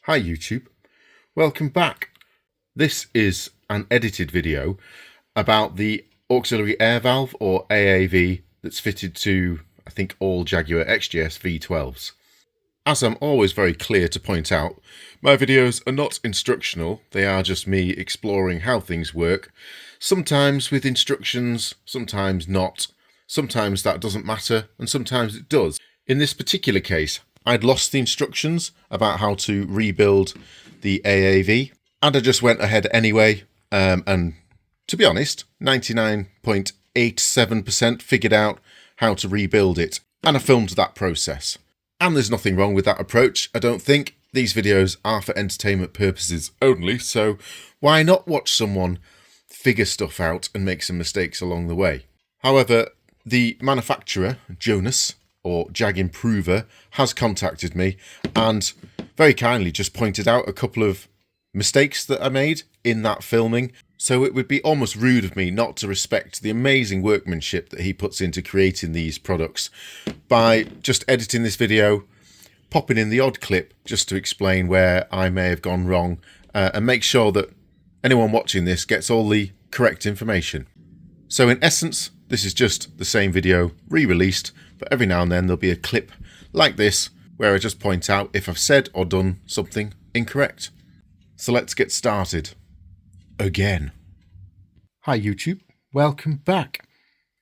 Hi YouTube, welcome back. This is an edited video about the auxiliary air valve or AAV that's fitted to, I think, all Jaguar XJS V12s. As I'm always very clear to point out, my videos are not instructional, they are just me exploring how things work, sometimes with instructions, sometimes not, sometimes that doesn't matter, and sometimes it does. In this particular case, I'd lost the instructions about how to rebuild the AAV, and I just went ahead anyway, and to be honest, 99.87% figured out how to rebuild it, and I filmed that process. And there's nothing wrong with that approach, I don't think. These videos are for entertainment purposes only, so why not watch someone figure stuff out and make some mistakes along the way? However, the manufacturer, Jonas, or Jag Improver, has contacted me and very kindly just pointed out a couple of mistakes that I made in that filming. So it would be almost rude of me not to respect the amazing workmanship that he puts into creating these products by just editing this video, popping in the odd clip just to explain where I may have gone wrong and make sure that anyone watching this gets all the correct information. So in essence, this is just the same video re-released, but every now and then there'll be a clip like this where I just point out if I've said or done something incorrect. So let's get started. Again. Hi YouTube, welcome back.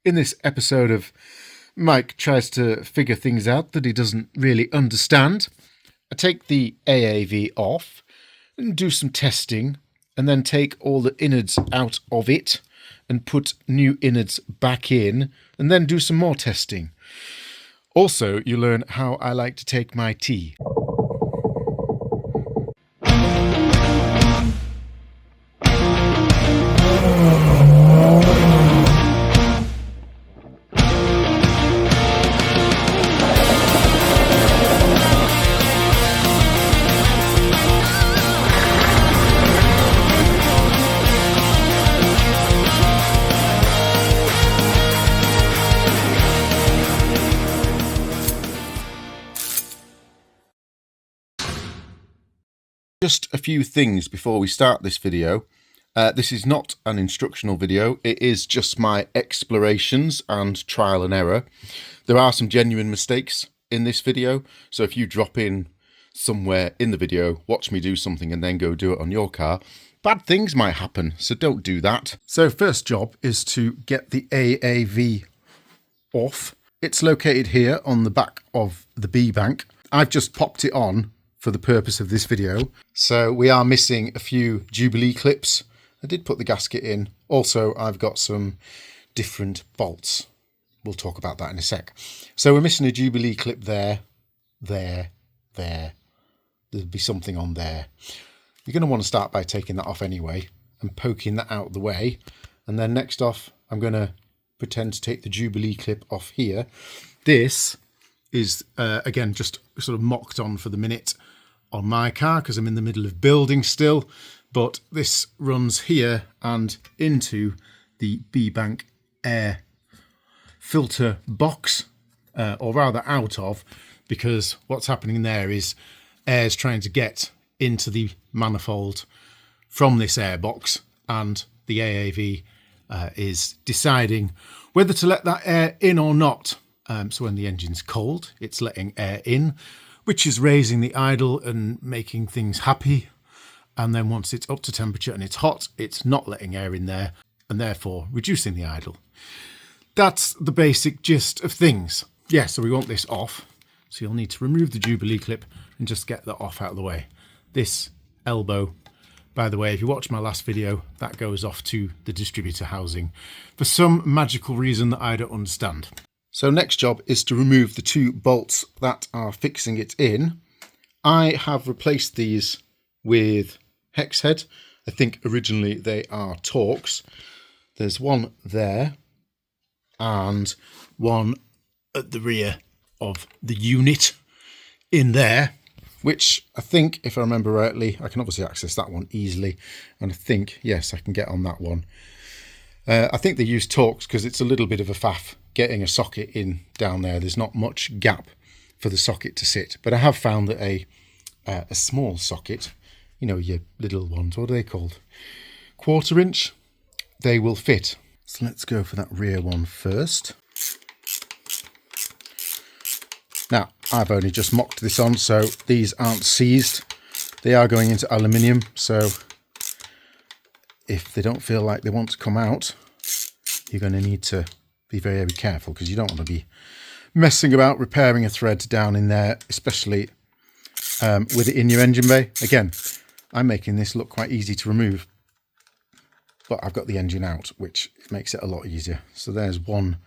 In this episode of Mike tries to figure things out that he doesn't really understand, I take the AAV off and do some testing and then take all the innards out of it and put new innards back in and then do some more testing. Also, you learn how I like to take my tea. Just a few things before we start this video. This is not an instructional video, it is just my explorations and trial and error. There are some genuine mistakes in this video, so if you drop in somewhere in the video, watch me do something and then go do it on your car, bad things might happen, so don't do that. So first job is to get the AAV off. It's located here on the back of the B-bank. I've just popped it on for the purpose of this video. So we are missing a few Jubilee clips. I did put the gasket in. Also, I've got some different bolts. We'll talk about that in a sec. So we're missing a Jubilee clip there. There'll be something on there. You're going to want to start by taking that off anyway and poking that out of the way. And then next off, I'm going to pretend to take the Jubilee clip off here. This is, again, just sort of mocked on for the minute on my car because I'm in the middle of building still, but this runs here and into the B-bank air filter box, or rather out of, because what's happening there is air's trying to get into the manifold from this air box, and the AAV is deciding whether to let that air in or not. So when the engine's cold, it's letting air in, which is raising the idle and making things happy. And then once it's up to temperature and it's hot, it's not letting air in there and therefore reducing the idle. That's the basic gist of things. Yeah, so we want this off. So you'll need to remove the Jubilee clip and just get that off out of the way. This elbow, by the way, if you watch my last video, that goes off to the distributor housing for some magical reason that I don't understand. So next job is to remove the two bolts that are fixing it in. I have replaced these with hex head. I think originally they are Torx. There's one there and one at the rear of the unit in there, which I think, if I remember rightly, I can obviously access that one easily. And I think, yes, I can get on that one. I think they use Torx because it's a little bit of a faff getting a socket in down there. There's not much gap for the socket to sit, but I have found that a a small socket, you know, your little ones, what are they called? 1/4 inch, they will fit. So let's go for that rear one first. Now, I've only just mocked this on, so these aren't seized. They are going into aluminium, so if they don't feel like they want to come out, you're going to need to be very, very careful, because you don't want to be messing about repairing a thread down in there, especially with it in your engine bay. Again, I'm making this look quite easy to remove, but I've got the engine out, which makes it a lot easier. So there's one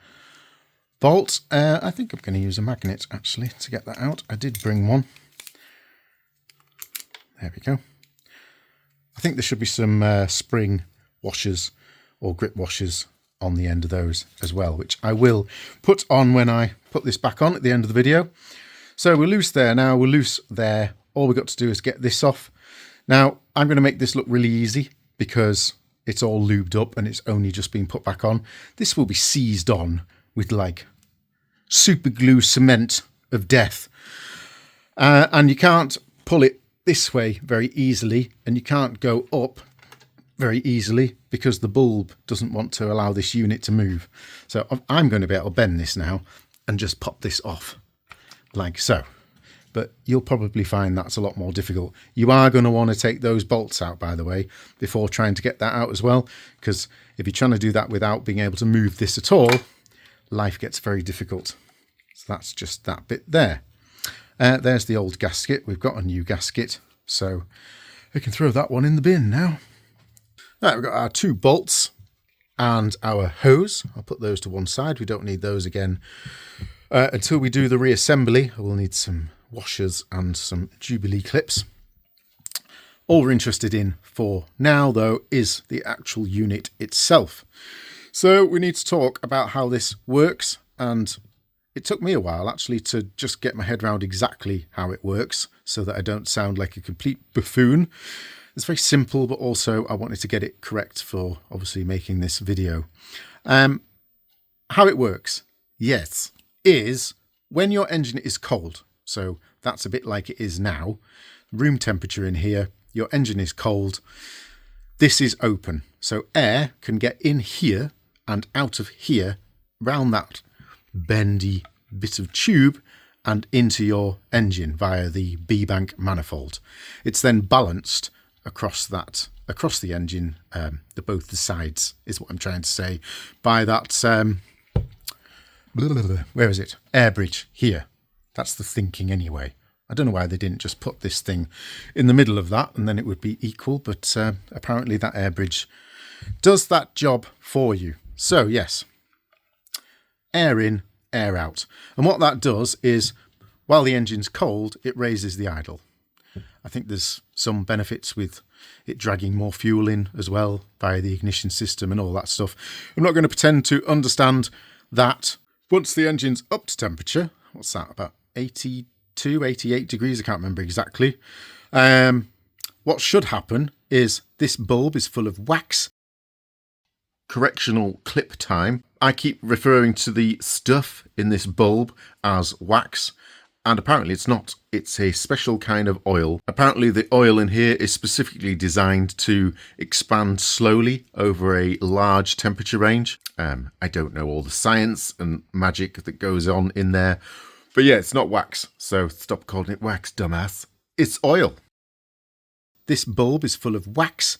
bolt. I think I'm going to use a magnet actually to get that out. I did bring one. There we go. I think there should be some spring washers or grip washers on the end of those as well, which I will put on when I put this back on at the end of the video. So we're loose there now, we're loose there. All we've got to do is get this off. Now, I'm going to make this look really easy because it's all lubed up and it's only just been put back on. This will be seized on with like super glue cement of death. And you can't pull it this way very easily, and you can't go up very easily because the bulb doesn't want to allow this unit to move. So I'm going to be able to bend this now and just pop this off like so. But you'll probably find that's a lot more difficult. You are going to want to take those bolts out, by the way, before trying to get that out as well, because if you're trying to do that without being able to move this at all, life gets very difficult. So that's just that bit there. There's the old gasket. We've got a new gasket, so we can throw that one in the bin now. Right, we've got our 2 bolts and our hose. I'll put those to one side. We don't need those again until we do the reassembly. We'll need some washers and some Jubilee clips. All we're interested in for now, though, is the actual unit itself. So we need to talk about how this works, and it took me a while actually to just get my head around exactly how it works so that I don't sound like a complete buffoon. It's very simple, but also I wanted to get it correct for obviously making this video. How it works, yes, is when your engine is cold. So that's a bit like it is now. Room temperature in here, your engine is cold. This is open. So air can get in here and out of here, round that bendy bit of tube and into your engine via the B-bank manifold. It's then balanced across the engine, both the sides is what I'm trying to say, by that where is it, air bridge here. That's the thinking anyway. I don't know why they didn't just put this thing in the middle of that and then it would be equal, but apparently that air bridge does that job for you. So yes, air in, air out. And what that does is, while the engine's cold, it raises the idle. I think there's some benefits with it dragging more fuel in as well via the ignition system and all that stuff. I'm not going to pretend to understand that. Once the engine's up to temperature, what's that, about 82, 88 degrees, I can't remember exactly. What should happen is this bulb is full of wax. Correctional clip time. I keep referring to the stuff in this bulb as wax, and apparently it's not. It's a special kind of oil. Apparently the oil in here is specifically designed to expand slowly over a large temperature range. I don't know all the science and magic that goes on in there, but yeah, it's not wax, so stop calling it wax, dumbass. It's oil. This bulb is full of wax.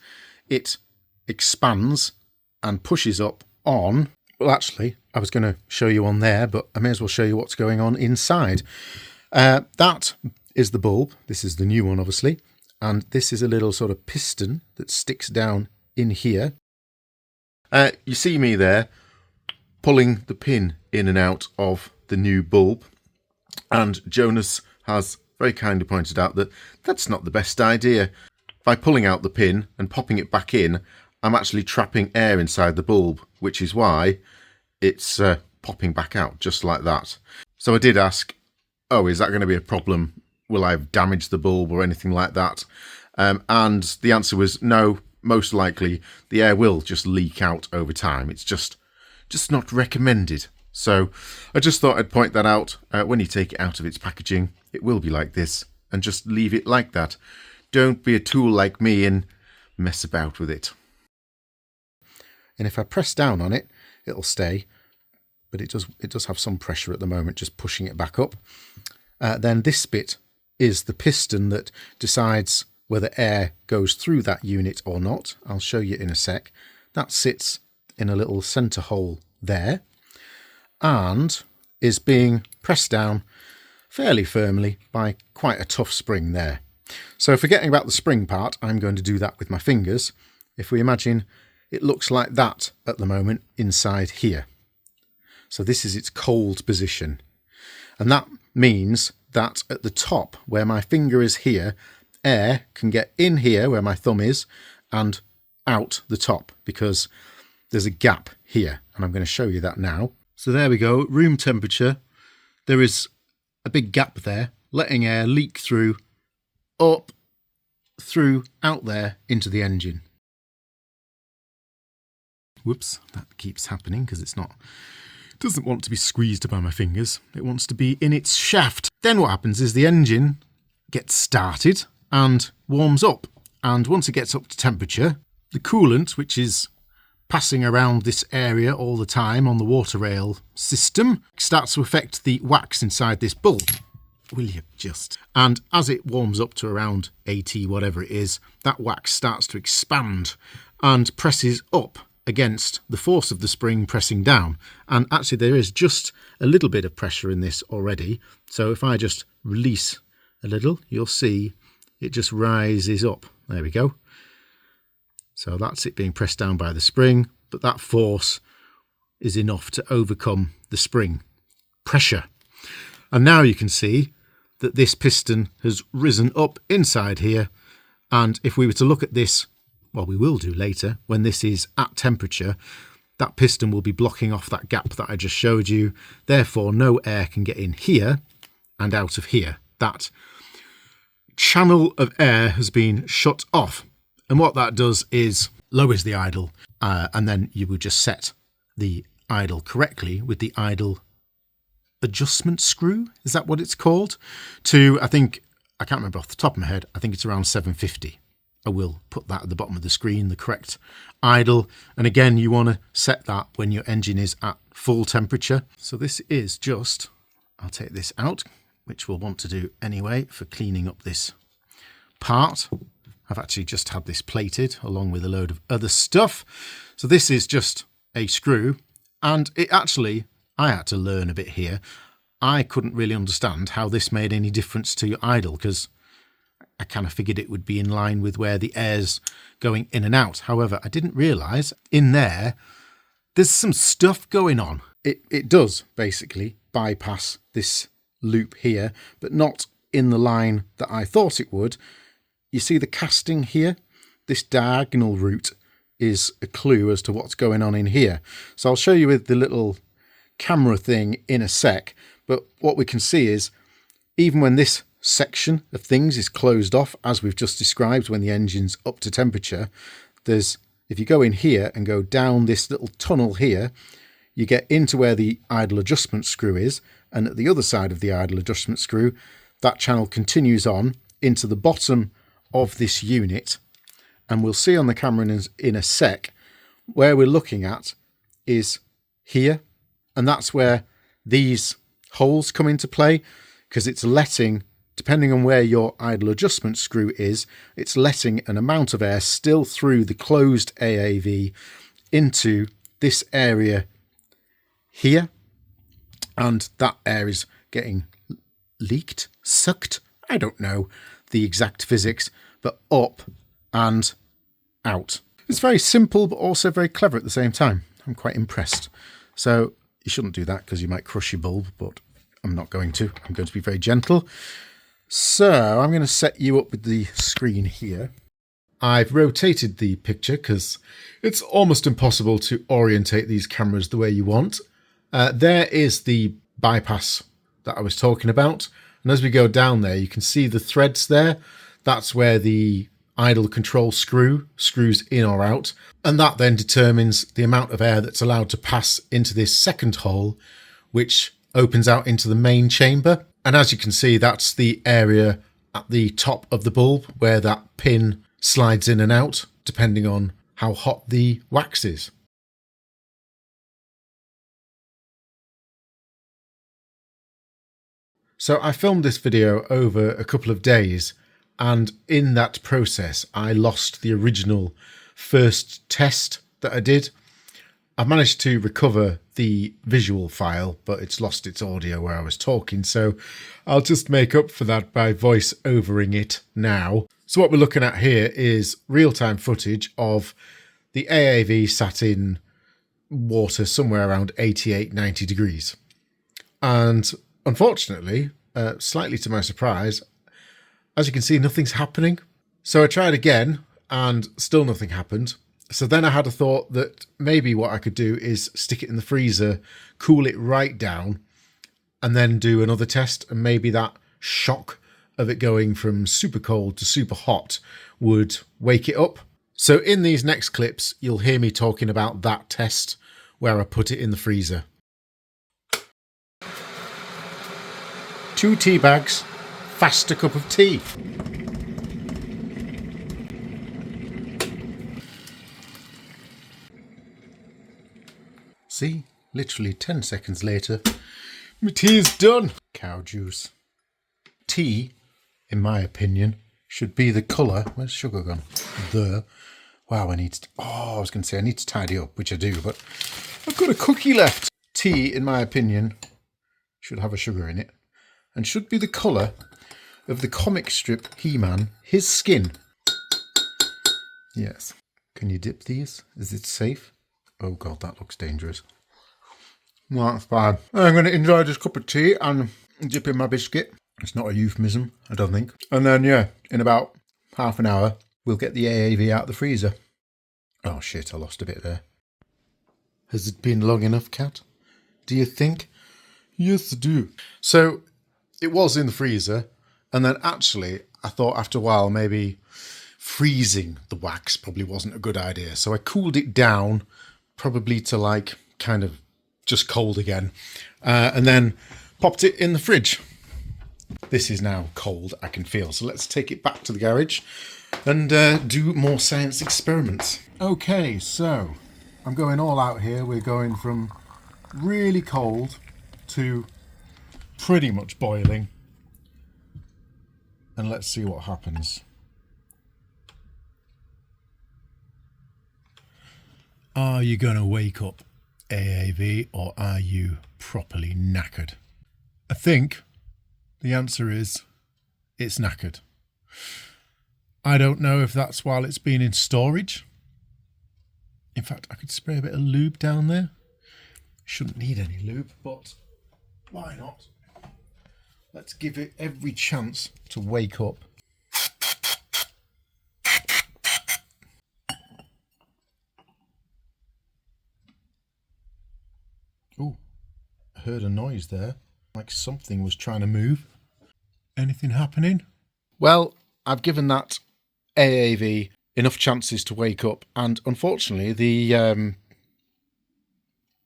It expands and pushes up on, well actually I was going to show you on there, but I may as well show you what's going on inside. That is the bulb. This is the new one obviously, and this is a little sort of piston that sticks down in here. You see me there pulling the pin in and out of the new bulb, and Jonas has very kindly pointed out that that's not the best idea. By pulling out the pin and popping it back in, I'm actually trapping air inside the bulb, which is why it's popping back out just like that. So I did ask, oh, is that going to be a problem? Will I have damaged the bulb or anything like that? And the answer was no, most likely the air will just leak out over time. It's just not recommended. So I just thought I'd point that out. When you take it out of its packaging, it will be like this, and just leave it like that. Don't be a tool like me and mess about with it. And if I press down on it, it'll stay, but it does have some pressure at the moment, just pushing it back up. Then this bit is the piston that decides whether air goes through that unit or not. I'll show you in a sec. That sits in a little centre hole there and is being pressed down fairly firmly by quite a tough spring there. So forgetting about the spring part, I'm going to do that with my fingers. If we imagine it looks like that at the moment inside here. So this is its cold position. And that means that at the top where my finger is here, air can get in here where my thumb is and out the top because there's a gap here. And I'm going to show you that now. So there we go, room temperature. There is a big gap there, letting air leak through, up, through, out there into the engine. Whoops, that keeps happening because it doesn't want to be squeezed by my fingers. It wants to be in its shaft. Then what happens is the engine gets started and warms up. And once it gets up to temperature, the coolant, which is passing around this area all the time on the water rail system, starts to affect the wax inside this bulb. Will you just? And as it warms up to around 80, whatever it is, that wax starts to expand and presses up against the force of the spring pressing down. And actually there is just a little bit of pressure in this already. So if I just release a little, you'll see it just rises up. There we go. So that's it being pressed down by the spring, but that force is enough to overcome the spring pressure. And now you can see that this piston has risen up inside here. And if we were to look at this, well, we will do later, when this is at temperature, that piston will be blocking off that gap that I just showed you. Therefore, no air can get in here and out of here. That channel of air has been shut off. And what that does is lowers the idle, and then you would just set the idle correctly with the idle adjustment screw. Is that what it's called? To, I can't remember off the top of my head, I think it's around 750. I will put that at the bottom of the screen, the correct idle. And again, you want to set that when your engine is at full temperature. So this is just, I'll take this out, which we'll want to do anyway for cleaning up this part. I've actually just had this plated along with a load of other stuff. So this is just a screw, and it actually, I had to learn a bit here. I couldn't really understand how this made any difference to your idle because I kind of figured it would be in line with where the air's going in and out. However, I didn't realise in there's some stuff going on. It does basically bypass this loop here, but not in the line that I thought it would. You see the casting here? This diagonal route is a clue as to what's going on in here. So I'll show you with the little camera thing in a sec, but what we can see is even when this section of things is closed off, as we've just described, when the engine's up to temperature, if you go in here and go down this little tunnel here, you get into where the idle adjustment screw is, and at the other side of the idle adjustment screw, that channel continues on into the bottom of this unit. And we'll see on the camera in a sec, where we're looking at is here, and that's where these holes come into play, because it's letting, depending on where your idle adjustment screw is, it's letting an amount of air still through the closed AAV into this area here, and that air is getting leaked, sucked, I don't know the exact physics, but up and out. It's very simple, but also very clever at the same time. I'm quite impressed. So you shouldn't do that because you might crush your bulb, but I'm not going to. I'm going to be very gentle. So I'm going to set you up with the screen here. I've rotated the picture because it's almost impossible to orientate these cameras the way you want. There is the bypass that I was talking about. And as we go down there, you can see the threads there. That's where the idle control screw screws in or out. And that then determines the amount of air that's allowed to pass into this second hole, which opens out into the main chamber. And as you can see, that's the area at the top of the bulb where that pin slides in and out, depending on how hot the wax is. So I filmed this video over a couple of days, and in that process I lost the original first test that I did. I've managed to recover the visual file, but it's lost its audio where I was talking, so I'll just make up for that by voice overing it now. So what we're looking at here is real-time footage of the AAV sat in water somewhere around 88-90 degrees. And unfortunately, slightly to my surprise, as you can see, nothing's happening. So I tried again and still nothing happened. So then I had a thought that maybe what I could do is stick it in the freezer, cool it right down, and then do another test, and maybe that shock of it going from super cold to super hot would wake it up. So in these next clips, you'll hear me talking about that test where I put it in the freezer. 2 tea bags, fast a cup of tea. See, literally 10 seconds later, my tea is done. Cow juice. Tea, in my opinion, should be the colour. Where's sugar gone? There. Wow, I was going to say I need to tidy up, which I do, but I've got a cookie left. Tea, in my opinion, should have a sugar in it and should be the colour of the comic strip He-Man, his skin. Yes. Can you dip these? Is it safe? Oh God, that looks dangerous. No, that's bad. I'm going to enjoy this cup of tea and dip in my biscuit. It's not a euphemism, I don't think. And then, yeah, in about half an hour, we'll get the AAV out of the freezer. Oh shit, I lost a bit there. Has it been long enough, Cat? Do you think? Yes, I do. So, it was in the freezer, and then actually, I thought after a while maybe freezing the wax probably wasn't a good idea. So I cooled it down, probably to like kind of just cold again, and then popped it in the fridge. This is now cold, I can feel. So let's take it back to the garage and do more science experiments. Okay, so I'm going all out here. We're going from really cold to pretty much boiling. And let's see what happens. Are you going to wake up, AAV, or are you properly knackered? I think the answer is it's knackered. I don't know if that's while it's been in storage. In fact, I could spray a bit of lube down there. Shouldn't need any lube, but why not? Let's give it every chance to wake up. Oh, I heard a noise there, like something was trying to move. Anything happening? Well, I've given that AAV enough chances to wake up, and unfortunately the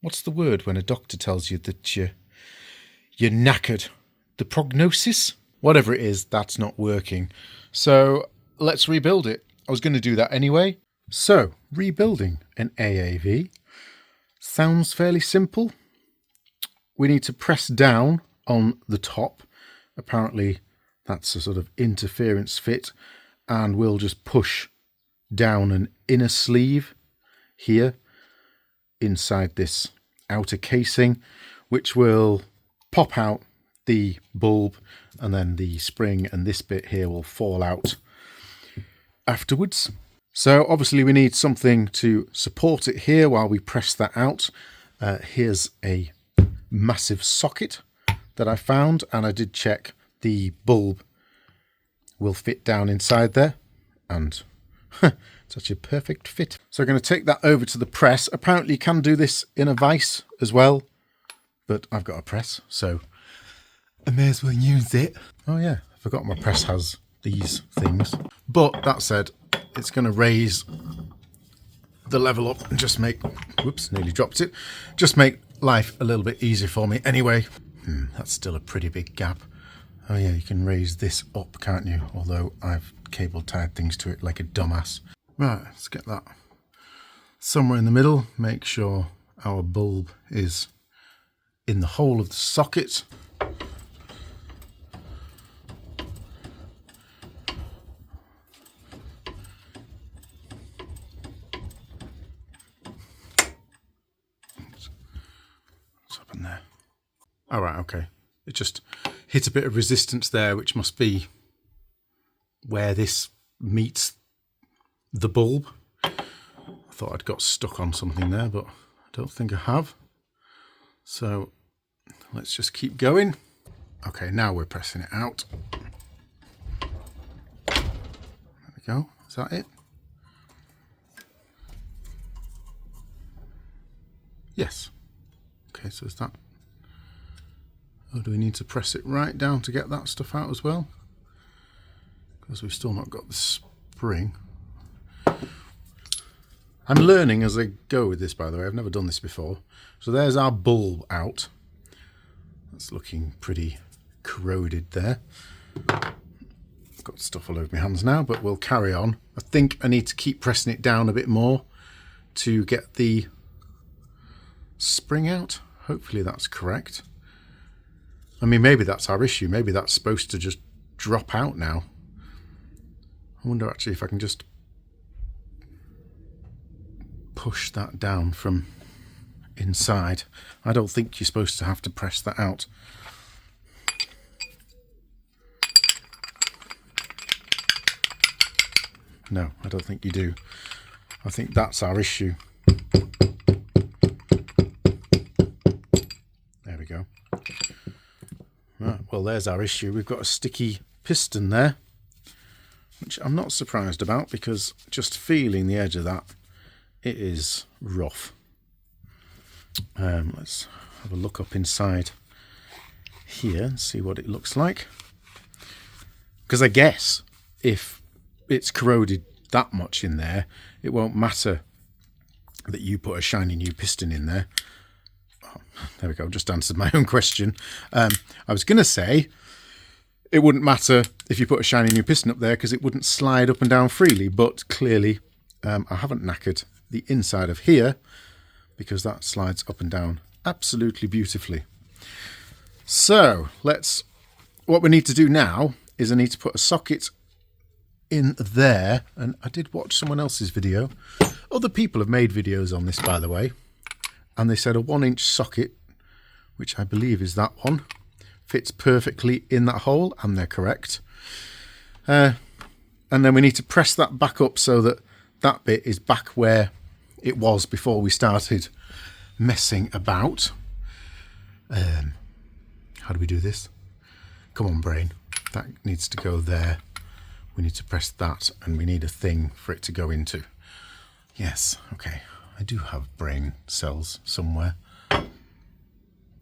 what's the word when a doctor tells you that you're knackered? The prognosis? Whatever it is, that's not working. So let's rebuild it. I was going to do that anyway. So rebuilding an AAV sounds fairly simple. We need to press down on the top. Apparently that's a sort of interference fit, and we'll just push down an inner sleeve here inside this outer casing, which will pop out the bulb, and then the spring and this bit here will fall out afterwards. So obviously we need something to support it here while we press that out. Here's a massive socket that I found, and I did check the bulb will fit down inside there, and such a perfect fit. So I'm going to take that over to the press. Apparently you can do this in a vise as well, but I've got a press, so I may as well use it. Oh yeah, I forgot my press has these things. But that said, it's going to raise the level up and just make, whoops, nearly dropped it, just make life a little bit easier for me. Anyway, that's still a pretty big gap. Oh yeah, you can raise this up, can't you? Although I've cable tied things to it like a dumbass. Right, let's get that somewhere in the middle. Make sure our bulb is in the hole of the socket. What's happened there? All right, okay. It just hit a bit of resistance there, which must be where this meets the bulb. I thought I'd got stuck on something there, but I don't think I have. So let's just keep going. Okay, now we're pressing it out. There we go. Is that it? Yes. Okay, so is that... Oh, do we need to press it right down to get that stuff out as well? Because we've still not got the spring. I'm learning as I go with this, by the way. I've never done this before. So there's our bulb out. That's looking pretty corroded there. I've got stuff all over my hands now, but we'll carry on. I think I need to keep pressing it down a bit more to get the spring out. Hopefully that's correct. I mean, maybe that's our issue. Maybe that's supposed to just drop out now. I wonder actually if I can just push that down from inside. I don't think you're supposed to have to press that out. No, I don't think you do. I think that's our issue. There we go. Right, well, there's our issue. We've got a sticky piston there, which I'm not surprised about because just feeling the edge of that, it is rough. Let's have a look up inside here and see what it looks like. Because I guess if it's corroded that much in there, it won't matter that you put a shiny new piston in there. There we go, just answered my own question. I was going to say it wouldn't matter if you put a shiny new piston up there because it wouldn't slide up and down freely, but clearly I haven't knackered the inside of here because that slides up and down absolutely beautifully. So what we need to do now is I need to put a socket in there, and I did watch someone else's video. Other people have made videos on this, by the way. And they said a 1-inch socket, which I believe is that one, fits perfectly in that hole, and they're correct. And then we need to press that back up so that that bit is back where it was before we started messing about. How do we do this? Come on, brain. That needs to go there. We need to press that, and we need a thing for it to go into. Yes, okay. I do have brain cells somewhere.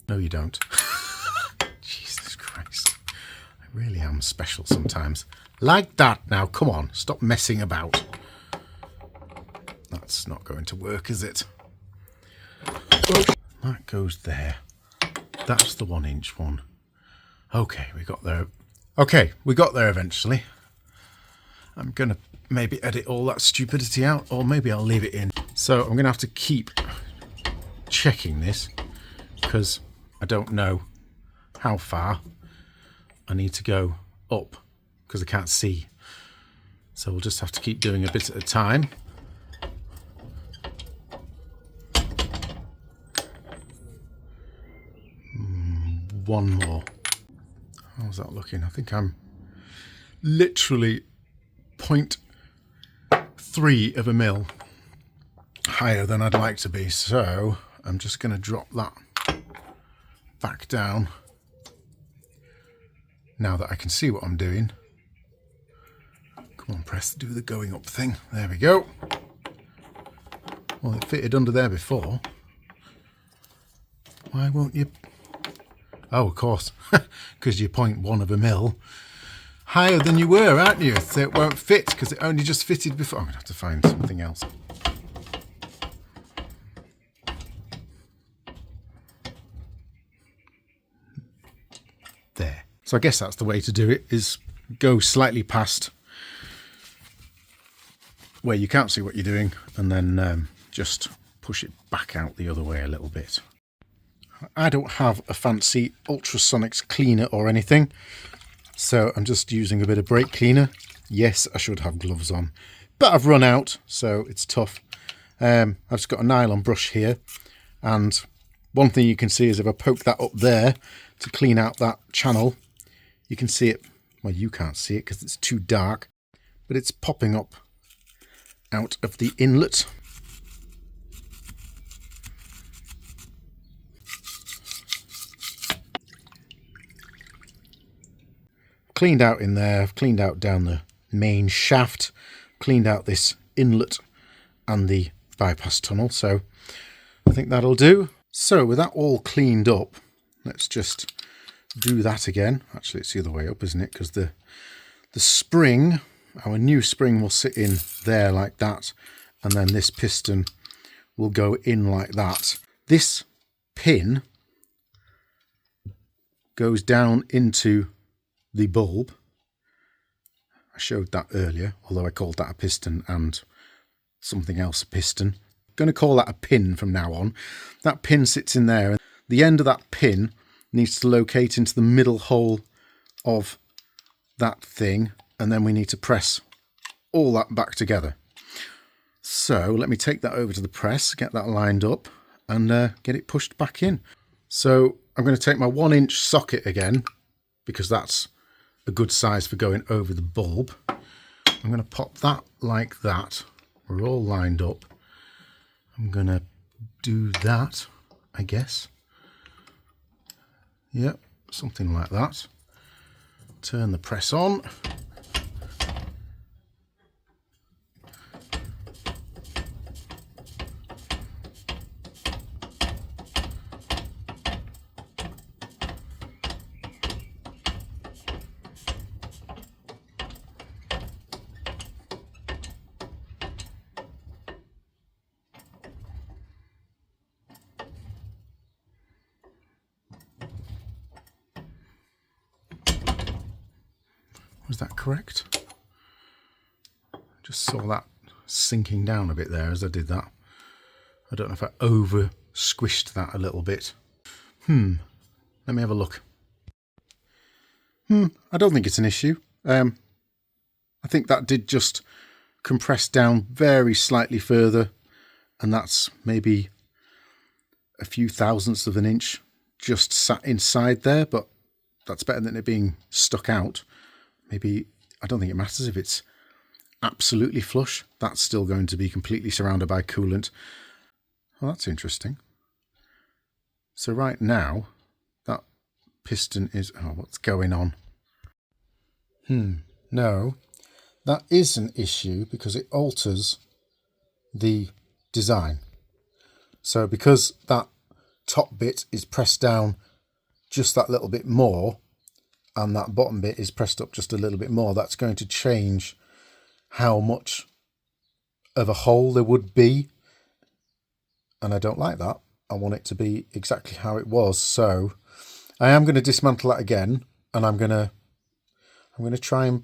No, you don't. Jesus Christ. I really am special sometimes. Like that now. Come on. Stop messing about. That's not going to work, is it? Oh, that goes there. That's the 1-inch one. Okay, we got there. Okay, we got there eventually. I'm going to maybe edit all that stupidity out, or maybe I'll leave it in. So I'm going to have to keep checking this because I don't know how far I need to go up because I can't see. So we'll just have to keep doing a bit at a time. One more. How's that looking? I think I'm literally 0.3 of a mil higher than I'd like to be, so I'm just going to drop that back down now that I can see what I'm doing. Come on, press, do the going up thing. There we go. Well, it fitted under there before. Why won't you? Oh, of course, because you're 0.1 of a mil higher than you were, aren't you? So it won't fit because it only just fitted before. I'm going to have to find something else. There. So I guess that's the way to do it, is go slightly past where you can't see what you're doing, and then just push it back out the other way a little bit. I don't have a fancy ultrasonics cleaner or anything, so I'm just using a bit of brake cleaner. Yes, I should have gloves on, but I've run out, so it's tough. I've just got a nylon brush here, and one thing you can see is if I poke that up there to clean out that channel, you can see it. Well, you can't see it because it's too dark, but it's popping up out of the inlet. Cleaned out in there, I've cleaned out down the main shaft, cleaned out this inlet and the bypass tunnel, so I think that'll do. So with that all cleaned up, let's just do that again. Actually, it's the other way up, isn't it? Because the spring, our new spring, will sit in there like that, and then this piston will go in like that. This pin goes down into the bulb. I showed that earlier, although I called that a piston and something else a piston. I'm going to call that a pin from now on. That pin sits in there, and the end of that pin needs to locate into the middle hole of that thing, and then we need to press all that back together. So let me take that over to the press, get that lined up, and get it pushed back in. So I'm going to take my 1-inch socket again, because that's a good size for going over the bulb. I'm going to pop that like that. We're all lined up. I'm going to do that, I guess. Yep, something like that. Turn the press on. Was that correct? Just saw that sinking down a bit there as I did that. I don't know if I over squished that a little bit. Let me have a look. I don't think it's an issue. I think that did just compress down very slightly further, and that's maybe a few thousandths of an inch just sat inside there, but that's better than it being stuck out. Maybe, I don't think it matters if it's absolutely flush. That's still going to be completely surrounded by coolant. Well, that's interesting. So right now, that piston is... Oh, what's going on? No, that is an issue because it alters the design. So because that top bit is pressed down just that little bit more, and that bottom bit is pressed up just a little bit more, that's going to change how much of a hole there would be, and I don't like that. I want it to be exactly how it was. So I am going to dismantle that again, and I'm going to try and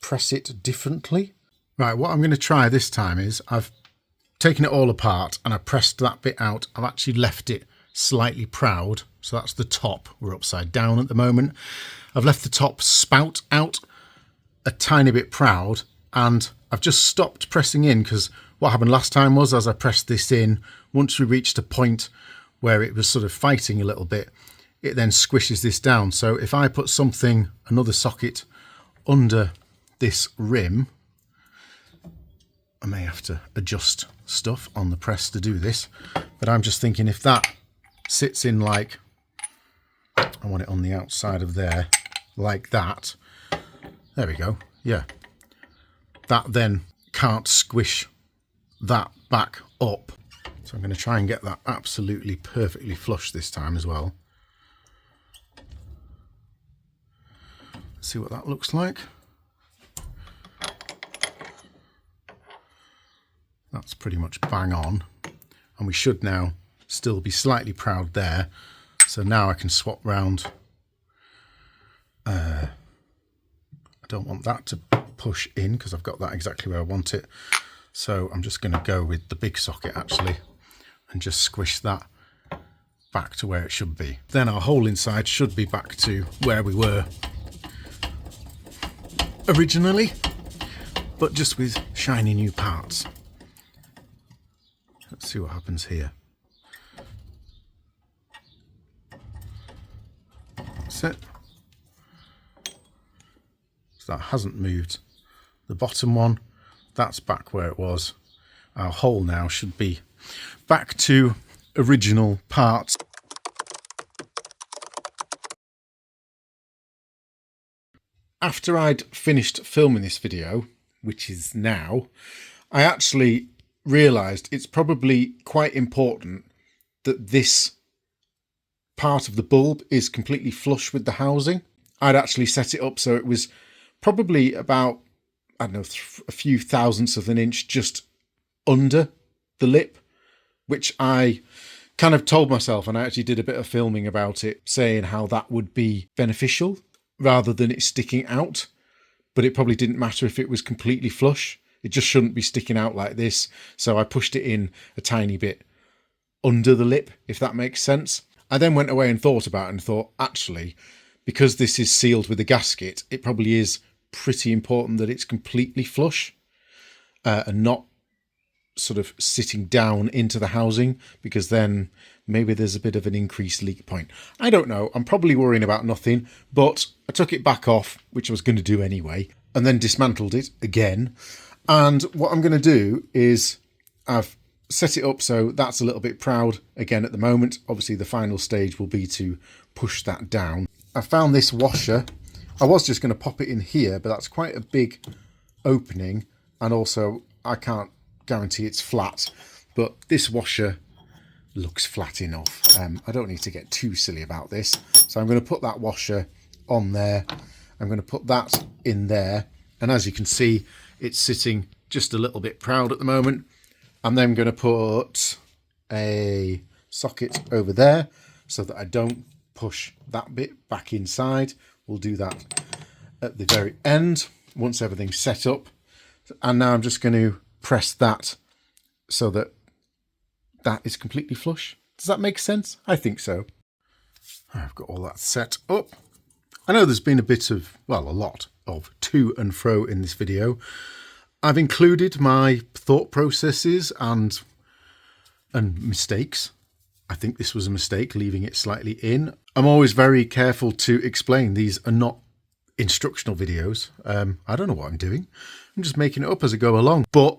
press it differently. Right, what I'm going to try this time is I've taken it all apart and I pressed that bit out. I've actually left it slightly proud, so that's the top. We're upside down at the moment. I've left the top spout out a tiny bit proud, and I've just stopped pressing in because what happened last time was, as I pressed this in, once we reached a point where it was sort of fighting a little bit, it then squishes this down. So if I put something, another socket under this rim, I may have to adjust stuff on the press to do this, but I'm just thinking if that sits in like, I want it on the outside of there, like that. There we go. Yeah. That then can't squish that back up. So I'm going to try and get that absolutely perfectly flush this time as well. See what that looks like. That's pretty much bang on. And we should now still be slightly proud there. So now I can swap round don't want that to push in because I've got that exactly where I want it. So I'm just going to go with the big socket actually and just squish that back to where it should be. Then our hole inside should be back to where we were originally, but just with shiny new parts. Let's see what happens here. That's it. So that hasn't moved. The bottom one, that's back where it was. Our hole now should be back to original parts. After I'd finished filming this video, which is now, I actually realised it's probably quite important that this part of the bulb is completely flush with the housing. I'd actually set it up so it was probably about, I don't know, a few thousandths of an inch just under the lip, which I kind of told myself, and I actually did a bit of filming about it, saying how that would be beneficial rather than it sticking out. But it probably didn't matter if it was completely flush. It just shouldn't be sticking out like this. So I pushed it in a tiny bit under the lip, if that makes sense. I then went away and thought about it and thought, actually, because this is sealed with a gasket, it probably is pretty important that it's completely flush and not sort of sitting down into the housing, because then maybe there's a bit of an increased leak point. I don't know. I'm probably worrying about nothing, but I took it back off, which I was going to do anyway, and then dismantled it again. And what I'm going to do is I've set it up so that's a little bit proud again at the moment. Obviously the final stage will be to push that down. I found this washer. I was just going to pop it in here, but that's quite a big opening, and also I can't guarantee it's flat, but this washer looks flat enough. I don't need to get too silly about this. So I'm going to put that washer on there. I'm going to put that in there. And as you can see, it's sitting just a little bit proud at the moment. I'm then going to put a socket over there so that I don't push that bit back inside. We'll do that at the very end once everything's set up. And now I'm just going to press that so that that is completely flush. Does that make sense? I think so. I've got all that set up. I know there's been a bit of, well, a lot of to and fro in this video. I've included my thought processes and mistakes. I think this was a mistake, leaving it slightly in. I'm always very careful to explain these are not instructional videos. I don't know what I'm doing. I'm just making it up as I go along. But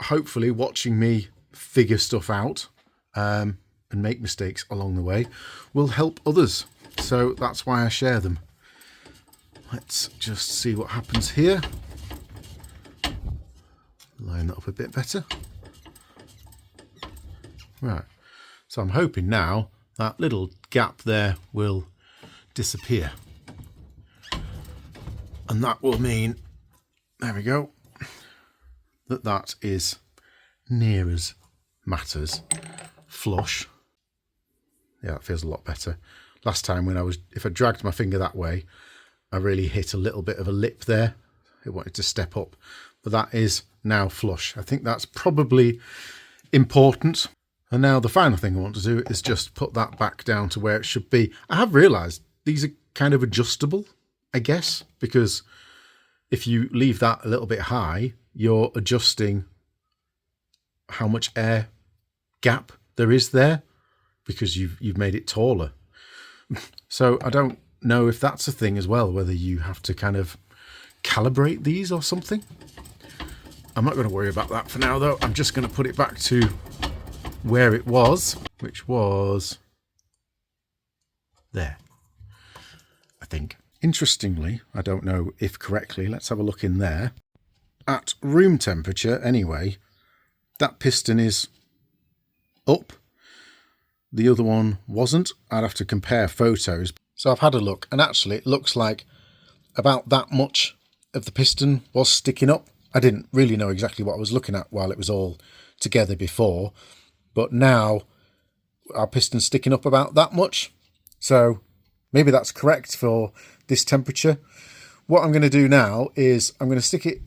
hopefully watching me figure stuff out and make mistakes along the way will help others. So that's why I share them. Let's just see what happens here. Line that up a bit better. Right. So I'm hoping now that little gap there will disappear. And that will mean, there we go, that is near as matters flush. Yeah, that feels a lot better. Last time when if I dragged my finger that way, I really hit a little bit of a lip there. It wanted to step up, but that is now flush. I think that's probably important. And now the final thing I want to do is just put that back down to where it should be. I have realized these are kind of adjustable, I guess, because if you leave that a little bit high, you're adjusting how much air gap there is there because you've made it taller. So I don't know if that's a thing as well, whether you have to kind of calibrate these or something. I'm not going to worry about that for now though. I'm just going to put it back to where it was, which was there, I think. Interestingly, I don't know if correctly, let's have a look in there. At room temperature anyway, that piston is up. The other one wasn't. I'd have to compare photos. So I've had a look, and actually it looks like about that much of the piston was sticking up. I didn't really know exactly what I was looking at while it was all together before, but now our piston's sticking up about that much. So maybe that's correct for this temperature. what I'm going to do now is I'm going to stick it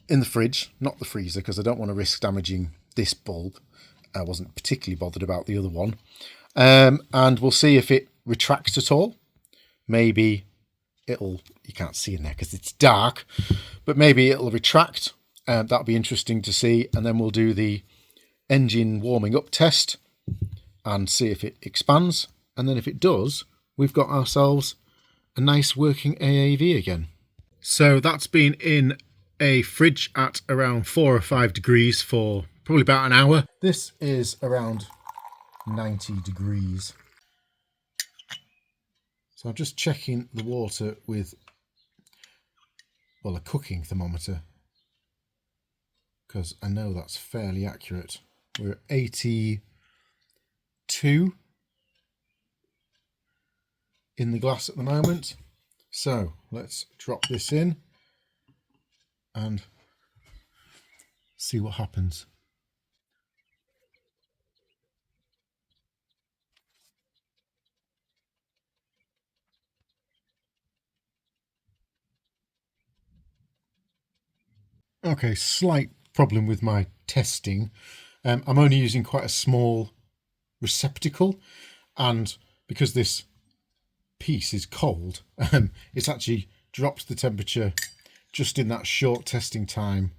in the fridge, not the freezer, because I don't want to risk damaging this bulb. I wasn't particularly bothered about the other one. And we'll see if it retracts at all. Maybe you can't see in there because it's dark, but maybe it'll retract. That'll be interesting to see. And then we'll do the engine warming up test and see if it expands. And then if it does, we've got ourselves a nice working AAV again. So that's been in a fridge at around 4 or 5 degrees for probably about an hour. This is around 90 degrees. So I'm just checking the water with, well, a cooking thermometer, because I know that's fairly accurate. We're at 82 in the glass at the moment. So let's drop this in and see what happens. Okay, slight problem with my testing. I'm only using quite a small receptacle, and because this piece is cold, it's actually dropped the temperature just in that short testing time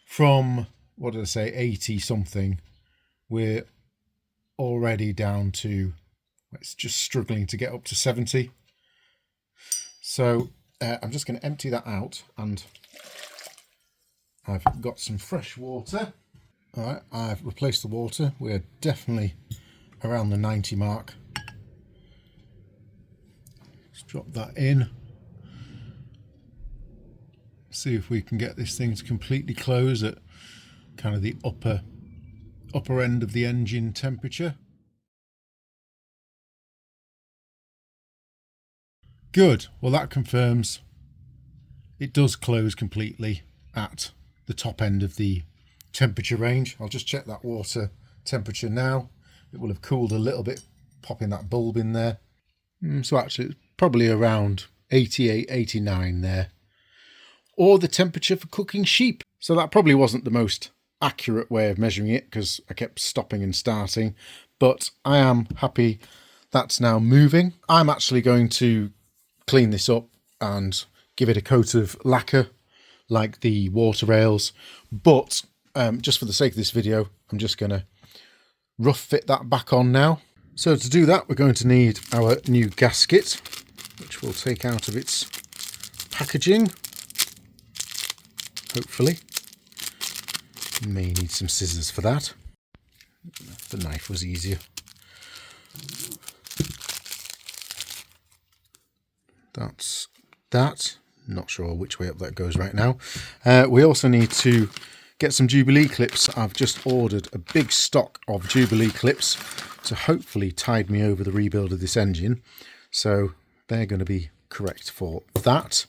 from, what did I say, 80 something. We're already down to, it's just struggling to get up to 70. So I'm just going to empty that out, and I've got some fresh water. All right, I've replaced the water. We're definitely around the 90 mark. Let's drop that in. See if we can get this thing to completely close at kind of the upper end of the engine temperature. Good. Well, that confirms it does close completely at the top end of the temperature range. I'll just check that water temperature now. It will have cooled a little bit, popping that bulb in there. So actually it's probably around 88, 89 there. Or the temperature for cooking sheep. So that probably wasn't the most accurate way of measuring it, because I kept stopping and starting, but I am happy that's now moving. I'm actually going to clean this up and give it a coat of lacquer like the water rails, but just for the sake of this video, I'm just going to rough fit that back on now. So to do that, we're going to need our new gasket, which we'll take out of its packaging, hopefully. May need some scissors for that. The knife was easier. That's that. Not sure which way up that goes right now. We also need to get some Jubilee clips. I've just ordered a big stock of Jubilee clips to hopefully tide me over the rebuild of this engine. So they're going to be correct for that.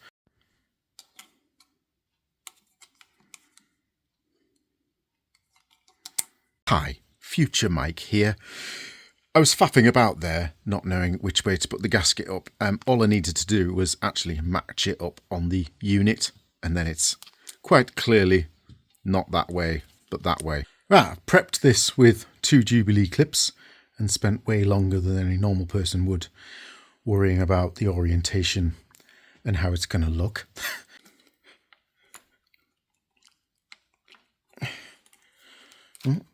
Hi, Future Mike here. I was faffing about there, not knowing which way to put the gasket up. All I needed to do was actually match it up on the unit, and then it's quite clearly not that way, but that way. Right, I've prepped this with 2 Jubilee clips and spent way longer than any normal person would worrying about the orientation and how it's going to look.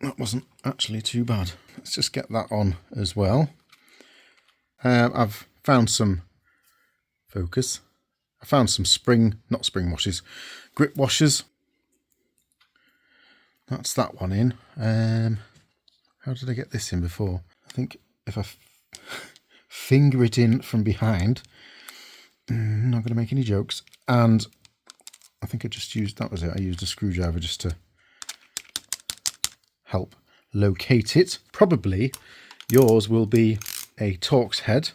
That wasn't actually too bad. Let's just get that on as well. I've found some focus. I found some not spring washers, grip washers. That's that one in. How did I get this in before? I think if I finger it in from behind, not going to make any jokes. And I think I just used, that was it. I used a screwdriver just to help locate it. Probably yours will be a Torx head.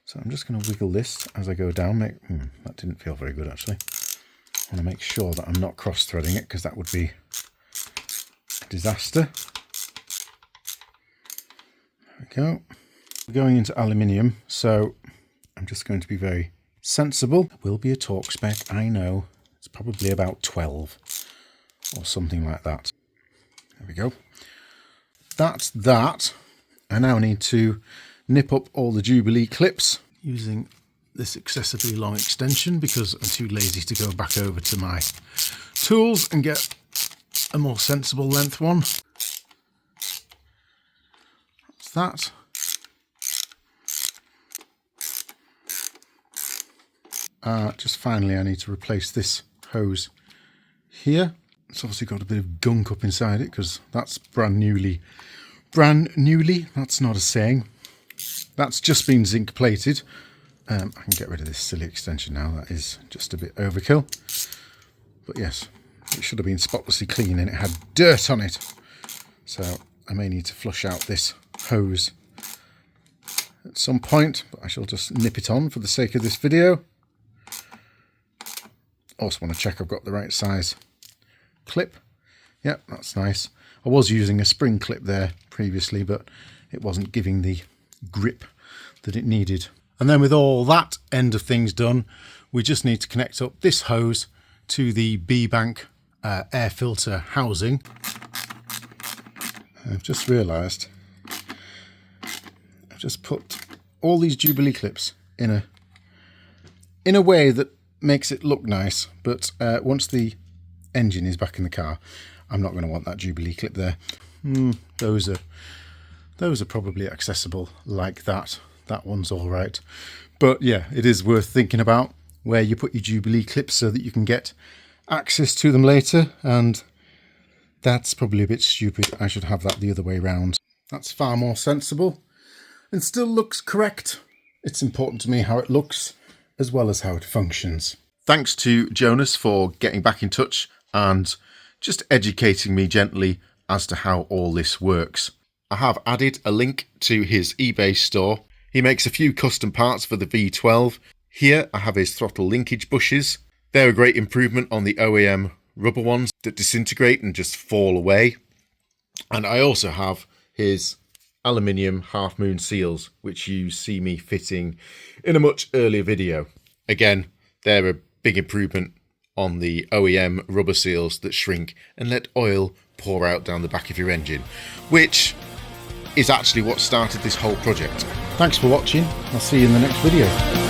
So I'm just going to wiggle this as I go down. That didn't feel very good actually. I want to make sure that I'm not cross-threading it, because that would be a disaster. There we go. We're going into aluminium, so I'm just going to be very sensible. It will be a torque spec, I know. It's probably about 12 or something like that. There we go. That's that. I now need to nip up all the Jubilee clips using this excessively long extension because I'm too lazy to go back over to my tools and get a more sensible length one. That's that. Just finally I need to replace this hose here. It's obviously got a bit of gunk up inside it because that's brand newly, that's not a saying. That's just been zinc plated. I can get rid of this silly extension now, that is just a bit overkill. But yes, it should have been spotlessly clean and it had dirt on it. So I may need to flush out this hose at some point, but I shall just nip it on for the sake of this video. Also want to check I've got the right size clip. Yep, that's nice. I was using a spring clip there previously, but it wasn't giving the grip that it needed. And then with all that end of things done, we just need to connect up this hose to the B-bank air filter housing. I've just realised I've just put all these Jubilee clips in a way that makes it look nice, but once the engine is back in the car, I'm not going to want that Jubilee clip there. Those are probably accessible like that. That one's all right. But yeah, it is worth thinking about where you put your Jubilee clips so that you can get access to them later, and that's probably a bit stupid. I should have that the other way around. That's far more sensible and still looks correct. It's important to me how it looks as well as how it functions. Thanks to Jonas for getting back in touch and just educating me gently as to how all this works. I have added a link to his eBay store. He makes a few custom parts for the V12. Here I have his throttle linkage bushes. They're a great improvement on the OEM rubber ones that disintegrate and just fall away. And I also have his aluminium half moon seals, which you see me fitting in a much earlier video. Again, they're a big improvement on the OEM rubber seals that shrink and let oil pour out down the back of your engine, which is actually what started this whole project. Thanks for watching. I'll see you in the next video.